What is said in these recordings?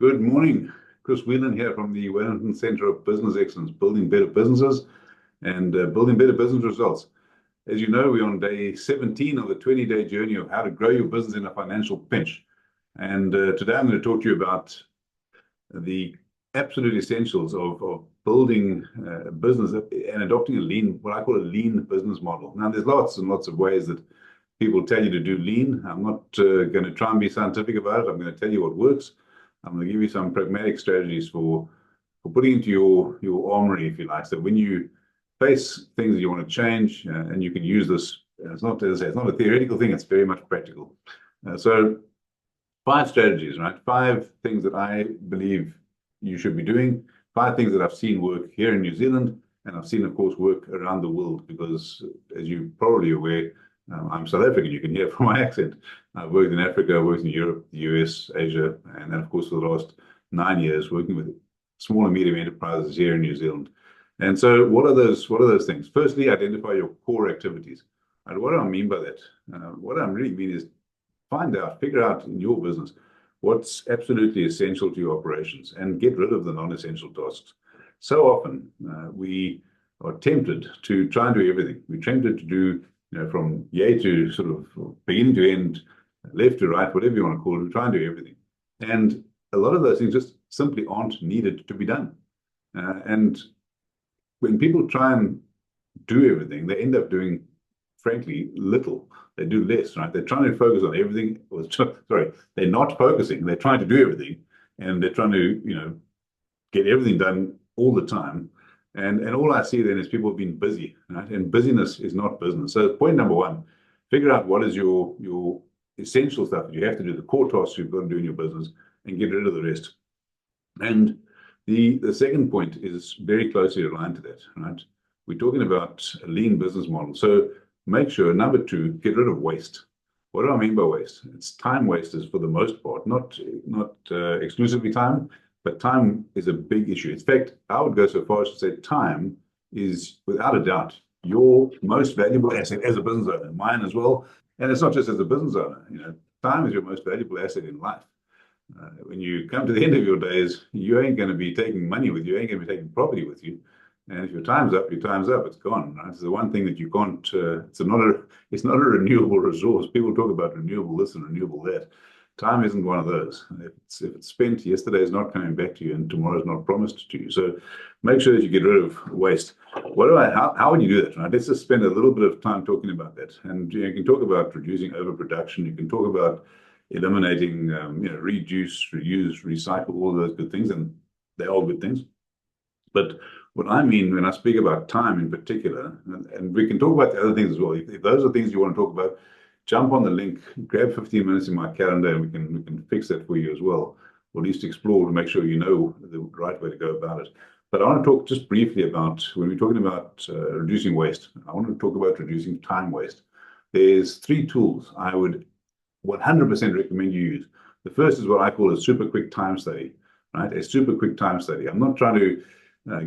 Good morning. Chris Whelan here from the Wellington Centre of Business Excellence, building better businesses and building better business results. As you know, we're on day 17 of the 20-day journey of how to grow your business in a financial pinch. And today I'm going to talk to you about the absolute essentials of building a business and adopting a lean, what I call a lean business model. Now, there's lots and lots of ways that people tell you to do lean. I'm not going to try and be scientific about it. I'm going to tell you what works. I'm going to give you some pragmatic strategies for putting into your armory, if you like. So when you face things that you want to change, and you can use this, it's not, as I say, it's not a theoretical thing, it's very much practical. So 5 strategies, right? 5 things that I believe you should be doing, 5 things that I've seen work here in New Zealand, and I've seen, of course, work around the world, because as you're probably aware, I'm South African, you can hear from my accent. I've worked in Africa, I've worked in Europe, the US, Asia, and then, of course, for the last 9 years, working with small and medium enterprises here in New Zealand. And so what are those things? Firstly, identify your core activities. And what do I mean by that? What I really mean is figure out in your business what's absolutely essential to your operations and get rid of the non-essential tasks. So often we are tempted to try and do everything. We're tempted to do from yay to sort of beginning to end, left to right, whatever you want to call it, we try and do everything. And a lot of those things just simply aren't needed to be done. And when people try and do everything, they end up doing, frankly, little. They do less, right? They're trying to focus on everything. Sorry, they're not focusing. They're trying to do everything, and they're trying to, get everything done all the time. And all I see then is people being busy, right? And busyness is not business. So point number 1, figure out what is your essential stuff that you have to do, the core tasks you've got to do in your business, and get rid of the rest. And the second point is very closely aligned to that, right? We're talking about a lean business model. So make sure, number 2, get rid of waste. What do I mean by waste? It's time wasters for the most part, not exclusively time, but time is a big issue. In fact, I would go so far as to say time is, without a doubt, your most valuable asset as a business owner, mine as well. And it's not just as a business owner. Time is your most valuable asset in life. When you come to the end of your days, you ain't going to be taking money with you, you ain't going to be taking property with you. And if your time's up, your time's up. It's gone. Right? It's the one thing that you can't. It's not a renewable resource. People talk about renewable this and renewable that. Time isn't one of those. If it's spent, yesterday is not coming back to you, and tomorrow is not promised to you. So make sure that you get rid of waste. How would you do that? Right? Let's just spend a little bit of time talking about that. And you can talk about reducing overproduction. You can talk about eliminating, reduce, reuse, recycle, all those good things, and they're all good things. But what I mean when I speak about time in particular, and we can talk about the other things as well. If those are things you want to talk about, jump on the link, grab 15 minutes in my calendar, and we can fix that for you as well, or at least explore to make sure you know the right way to go about it. But I want to talk just briefly about, when we're talking about reducing waste, I want to talk about reducing time waste. There's 3 tools I would 100% recommend you use. The first is what I call a super quick time study, right? A super quick time study. I'm not trying to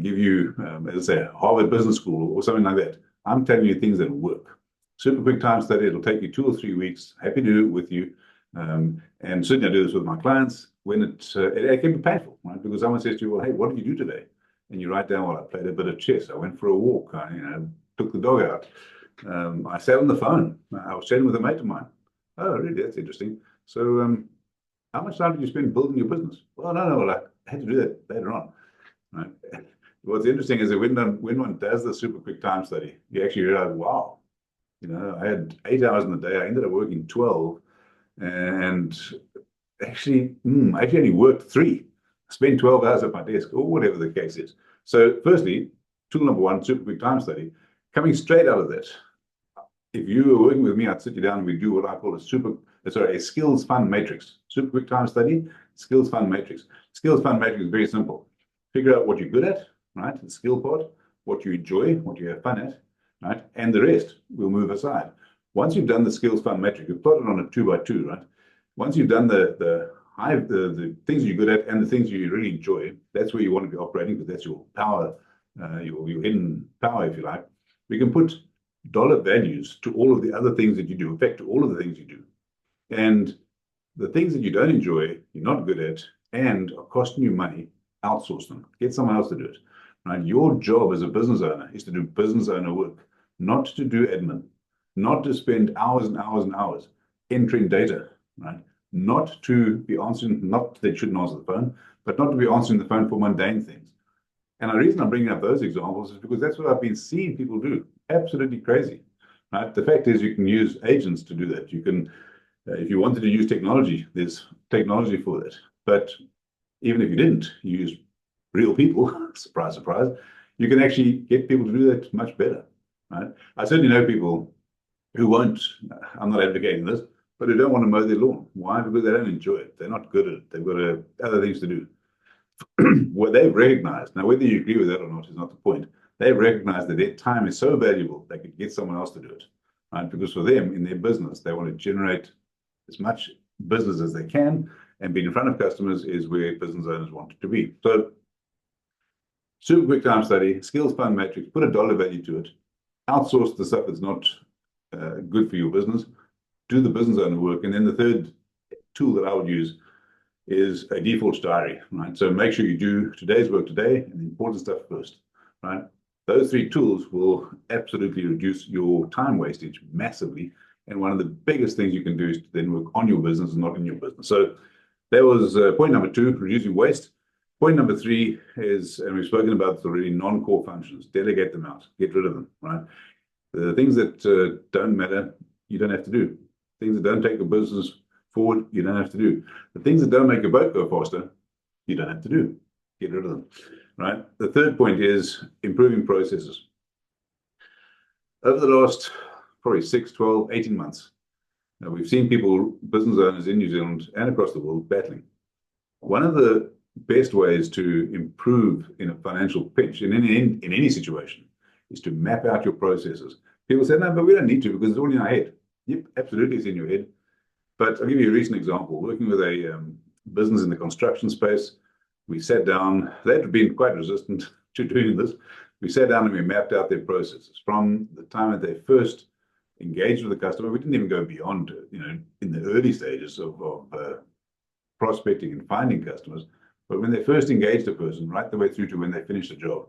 give you, as I say, Harvard Business School or something like that. I'm telling you things that work. Super quick time study. It'll take you 2 or 3 weeks. Happy to do it with you. And certainly I do this with my clients when it can be painful, right? Because someone says to you, well, hey, what did you do today? And you write down, well, I played a bit of chess. I went for a walk. I took the dog out. I sat on the phone. I was chatting with a mate of mine. Oh, really? That's interesting. So how much time did you spend building your business? Well, no, well, I had to do that later on. Right? What's interesting is that when one does the super quick time study, you actually realize, wow, I had 8 hours in the day. I ended up working 12, and actually only worked 3. Spent 12 hours at my desk, or whatever the case is. So, firstly, tool number 1, super quick time study. Coming straight out of that, if you were working with me, I'd sit you down and we do what I call a skills fund matrix. Super quick time study, skills fund matrix. Skills fund matrix is very simple. Figure out what you're good at, right? The skill part, what you enjoy, what you have fun at, right? And the rest we'll move aside. Once you've done the skills fund metric, you plot it on a 2x2, right? Once you've done the things you're good at and the things you really enjoy, that's where you want to be operating, because that's your power, your hidden power, if you like. We can put dollar values to all of the other things that you do, in fact, to all of the things you do. And the things that you don't enjoy, you're not good at, and are costing you money, outsource them. Get someone else to do it. Right? Your job as a business owner is to do business owner work, not to do admin, not to spend hours and hours and hours entering data, right? Not to be answering, not that you shouldn't answer the phone, but not to be answering the phone for mundane things. And the reason I'm bringing up those examples is because that's what I've been seeing people do. Absolutely crazy, right? The fact is you can use agents to do that. You can, if you wanted to use technology, there's technology for that. But even if you didn't use real people, surprise, surprise, you can actually get people to do that much better, right? I certainly know people who won't, I'm not advocating this, but who don't want to mow their lawn. Why? Because they don't enjoy it. They're not good at it. They've got other things to do. What they've recognized, now whether you agree with that or not is not the point. They've recognized that their time is so valuable, they could get someone else to do it, right? Because for them, in their business, they want to generate as much business as they can, and being in front of customers is where business owners want it to be. So, super quick time study, skills fund matrix, put a dollar value to it, outsource the stuff that's not good for your business, do the business owner work, and then the third tool that I would use is a default diary, right? So make sure you do today's work today and the important stuff first, right? Those three tools will absolutely reduce your time wastage massively. And one of the biggest things you can do is to then work on your business and not in your business. So that was point number 2, reducing waste. Point number 3 is, and we've spoken about this already, non-core functions. Delegate them out, get rid of them, right? The things that don't matter, you don't have to do. Things that don't take a business forward, you don't have to do. The things that don't make your boat go faster, you don't have to do. Get rid of them, right? The third point is improving processes. Over the last probably 6, 12, 18 months, we've seen people, business owners in New Zealand and across the world, battling. One of the best ways to improve in a financial pinch, in any situation, is to map out your processes. People say, no, but we don't need to because it's all in our head. Yep, absolutely, it's in your head. But I'll give you a recent example. Working with a business in the construction space, we sat down. They'd been quite resistant to doing this. We sat down and we mapped out their processes from the time that they first engaged with the customer. We didn't even go beyond, in the early stages of prospecting and finding customers. But when they first engaged a person, right the way through to when they finished the job.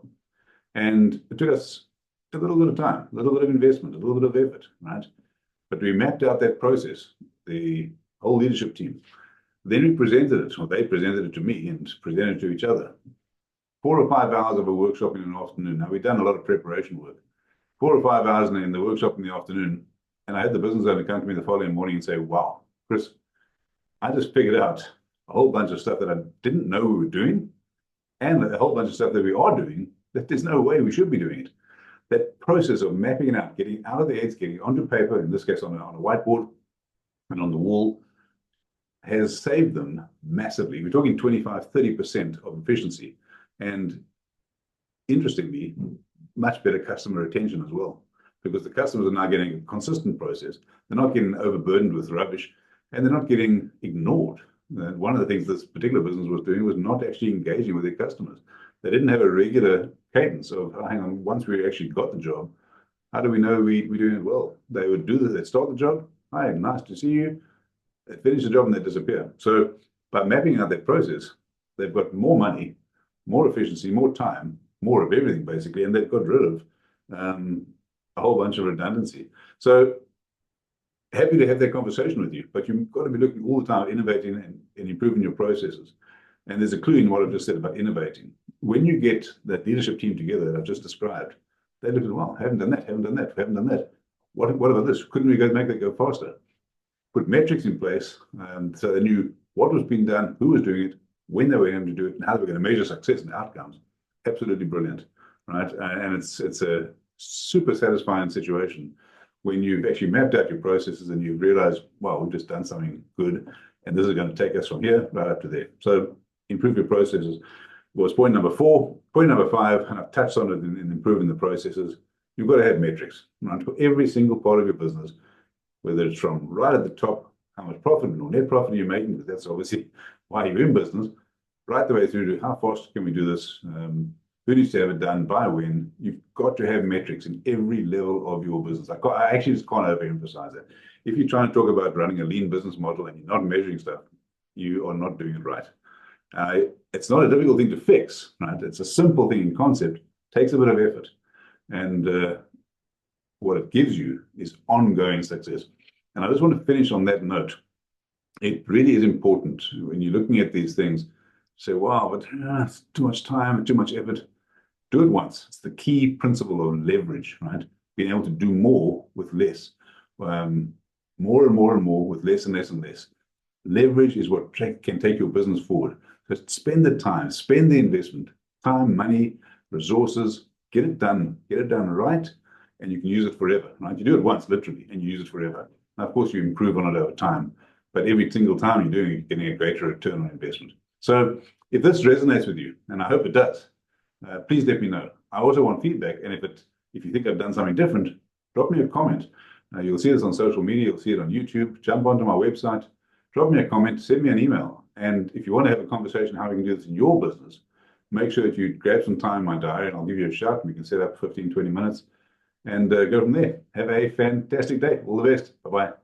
And it took us a little bit of time, a little bit of investment, a little bit of effort, right? But we mapped out that process, the whole leadership team. Then we presented it, or they presented it to me and presented it to each other. 4 or 5 hours of a workshop in an afternoon. Now, we've done a lot of preparation work. 4 or 5 hours in the workshop in the afternoon, and I had the business owner come to me the following morning and say, wow, Chris, I just figured out a whole bunch of stuff that I didn't know we were doing, and a whole bunch of stuff that we are doing that there's no way we should be doing it. That process of mapping it out, getting out of their heads, getting onto paper, in this case on a whiteboard and on the wall, has saved them massively. We're talking 25, 30% of efficiency. And interestingly, much better customer retention as well, because the customers are now getting a consistent process. They're not getting overburdened with rubbish, and they're not getting ignored. One of the things this particular business was doing was not actually engaging with their customers. They didn't have a regular cadence of, oh, hang on, once we actually got the job, how do we know we're doing it well? They would do this, they'd start the job, hi, nice to see you. They'd finish the job and they'd disappear. So by mapping out that process, they've got more money, more efficiency, more time, more of everything basically, and they've got rid of a whole bunch of redundancy. So happy to have that conversation with you, but you've got to be looking all the time, innovating and improving your processes. And there's a clue in what I've just said about innovating. When you get that leadership team together that I've just described, they look at, well, haven't done that, haven't done that, haven't done that. What about this? Couldn't we make that go faster? Put metrics in place so they knew what was being done, who was doing it, when they were going to do it, and how they were going to measure success and outcomes. Absolutely brilliant, right? And it's a super satisfying situation when you've actually mapped out your processes and you've realized, well, we've just done something good, and this is going to take us from here right up to there. So improve your processes was point number 4. Point number 5, and I've touched on it in improving the processes, you've got to have metrics, right? For every single part of your business, whether it's from right at the top, how much profit or net profit you're making, because that's obviously why you're in business, right the way through to how fast can we do this, who needs to have it done, by when. You've got to have metrics in every level of your business. I actually just can't overemphasize that. if you're trying to talk about running a lean business model and you're not measuring stuff, you are not doing it right. It's not a difficult thing to fix, right? It's a simple thing in concept, takes a bit of effort. And what it gives you is ongoing success. And I just want to finish on that note. It really is important when you're looking at these things, say, wow, but it's too much time, too much effort. Do it once. It's the key principle of leverage, right? Being able to do more with less. More and more and more with less and less and less. Leverage is what can take your business forward. So spend the time, spend the investment, time, money, resources, get it done right, and you can use it forever, right? You do it once, literally, and you use it forever. Now, of course, you improve on it over time, but every single time you're doing it, you're getting a greater return on investment. So if this resonates with you, and I hope it does, please let me know. I also want feedback, and if you think I've done something different, drop me a comment. You'll see this on social media, you'll see it on YouTube. Jump onto my website, drop me a comment, send me an email. And if you want to have a conversation how we can do this in your business, make sure that you grab some time in my diary and I'll give you a shout and we can set up 15, 20 minutes and go from there. Have a fantastic day. All the best. Bye-bye.